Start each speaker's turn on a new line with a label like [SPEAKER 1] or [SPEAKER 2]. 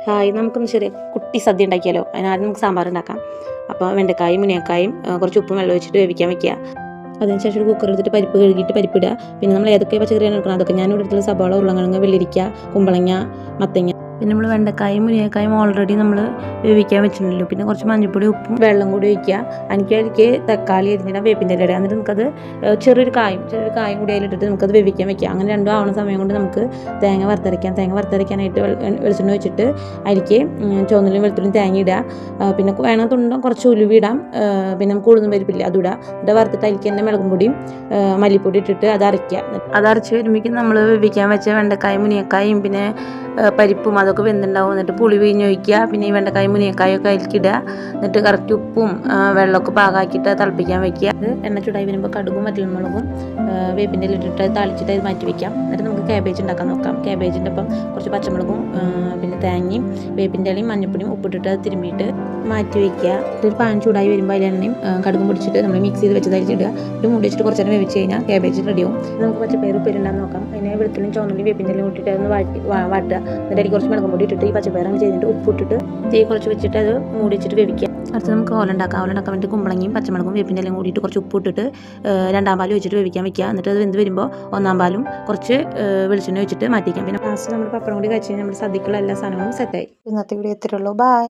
[SPEAKER 1] Hi, നമുക്കൊന്ന് ചെറിയ കുട്ടി സദ്യ ഉണ്ടാക്കിയാലോ. അതിനാദ്യം നമുക്ക് സാമ്പാർ ഉണ്ടാക്കാം. അപ്പോൾ വെണ്ടക്കായും മുനിങ്ങക്കായും കുറച്ച് ഉപ്പും വെള്ളം ഒഴിച്ചിട്ട് വേവിക്കാൻ വെക്കുക. അതിനുശേഷം ഒരു കുക്കർ എടുത്തിട്ട് പരിപ്പ് കഴുകിയിട്ട് പരിപ്പിടുക. പിന്നെ നമ്മൾ ഏതൊക്കെ പച്ചക്കറിയാണ് എടുക്കണം അതൊക്കെ ഞാൻ ഇവിടെ എടുത്തുള്ള സവാള, ഉരുളക്കിഴങ്ങ്, വെള്ളരിക്ക, കുമ്പളങ്ങ, മത്തങ്ങ. പിന്നെ നമ്മൾ വെണ്ടക്കായും മുനിങ്ങക്കായും ഓൾറെഡി നമ്മൾ വേവിക്കാൻ വെച്ചിട്ടുണ്ടല്ലോ. പിന്നെ കുറച്ച് മഞ്ഞൾപ്പൊടി, ഉപ്പും വെള്ളം കൂടി ഒഴിക്കുക. അതിലേക്ക് തക്കാളി അരിഞ്ഞിടാം, വേപ്പിൻ്റെ ഇല ഇടുക. എന്നിട്ട് നമുക്കത് ചെറിയൊരു കായും കൂടി അതിലിട്ടിട്ട് നമുക്കത് വേവിക്കാൻ വെക്കുക. അങ്ങനെ രണ്ടും ആവുന്ന സമയം കൊണ്ട് നമുക്ക് തേങ്ങ വറുത്തരയ്ക്കാനായിട്ട് വെളിച്ചെണ്ണ വെച്ചിട്ട് അതിലേക്ക് ചുവന്നുള്ളിയും വെളുത്തുള്ളിയും തേങ്ങ ഇടുക. പിന്നെ വേണമെന്നുണ്ടോ കുറച്ച് ഉലുവ ഇടാം. പിന്നെ നമുക്ക് ഉഴുന്നും പരിപ്പില്ല അത് ഇടുക. എന്നിട്ട് വറുത്തിട്ട് അതിലേക്ക് തന്നെ മുളകും പൊടിയും മല്ലിപ്പൊടി ഇട്ടിട്ട് അത് അരയ്ക്കുക. അത് അരച്ച് വരുമ്പോഴേക്കും നമ്മൾ വേവിക്കാൻ വെച്ച വെണ്ടക്കായും മുനിങ്ങക്കായും പിന്നെ പരിപ്പും അതൊക്കെ വെന്തുണ്ടാവും. എന്നിട്ട് പുളി പിഴിഞ്ഞൊഴിക്കുക. പിന്നെ ഈ വെണ്ടക്കായും മുനിങ്ങക്കായും ഒക്കെ അതിലേക്ക് ഇടുക. എന്നിട്ട് കറക്റ്റ് ഉപ്പും വെള്ളമൊക്കെ പാകാക്കിയിട്ട് തിളപ്പിക്കാൻ വെക്കുക. അത് എണ്ണ ചൂടായി വരുമ്പോൾ കടുകും വറ്റൽമുളകും വേപ്പിൻ്റെ ഇട്ടിട്ട് താളിച്ചിട്ട് അത് മാറ്റി വയ്ക്കാം. എന്നിട്ട് നമുക്ക് കാബേജ് ഉണ്ടാക്കാൻ നോക്കാം. കാബേജിൻ്റെ ഒപ്പം കുറച്ച് പച്ചമുളകും പിന്നെ തേങ്ങയും വേപ്പിൻ്റെ ഇലയും മഞ്ഞപ്പൊടിയും ഉപ്പിട്ടിട്ട് അത് തിരുമ്മിയിട്ട് മാറ്റി വയ്ക്കുക. ഒരു പാൻ ചൂടായി വരുമ്പോൾ അതിൽ എണ്ണയും കടുകും പൊടിച്ചിട്ട് നമ്മൾ മിക്സ് ചെയ്ത് വെച്ച് തരിച്ചിടുക. ഒരു മൂടി വെച്ചിട്ട് കുറച്ച് നേരം വേവിച്ച് കഴിഞ്ഞാൽ കാബേജ് റെഡിയാവും. നമുക്ക് പച്ചപ്പയർ ഉപ്പേരുണ്ടാകും നോക്കാം. അതിനെ വെളുത്തുള്ളിയും ചുവന്നുള്ളിയും വേപ്പിൻ്റെ ഇലയും ഇട്ടിട്ട് അതൊന്ന് വാട്ടുക. എന്നിട്ട് അതിൽ കുറച്ച് മുളകും പൊടി ഇട്ടിട്ട് ഈ പച്ചപ്പയറും ചെയ്തിട്ട് ഉപ്പിട്ടിട്ട് തീ കുറച്ച് വെച്ചിട്ട് അത് മൂടി വെച്ചിട്ട് വേവിക്കുക. അടുത്ത് നമുക്ക് ഓലുണ്ടാക്കാൻ വേണ്ടി കുമ്പളങ്ങയും പച്ചമുളകും വേപ്പിൻ്റെ ഇലയും കൂടിയിട്ട് കുറച്ച് ഉപ്പിട്ടിട്ട് രണ്ടാം പാലും വെച്ചിട്ട് വേവിക്കാൻ വെക്കുക. എന്നിട്ട് അത് വെന്ത് വരുമ്പോൾ ഒന്നാം പാലും കുറച്ച് വെളിച്ചെണ്ണ വെച്ചിട്ട് മാറ്റിക്കാം. പിന്നെ ലാസ്റ്റ് നമ്മൾ പപ്പടം കൂടി കഴിച്ച് കഴിഞ്ഞാൽ നമ്മുടെ സദ്യക്കുള്ള എല്ലാ സാധനങ്ങളും സെറ്റായി.
[SPEAKER 2] ഇന്നത്തെ വീഡിയോ എത്തിയുള്ളൂ. ബൈ.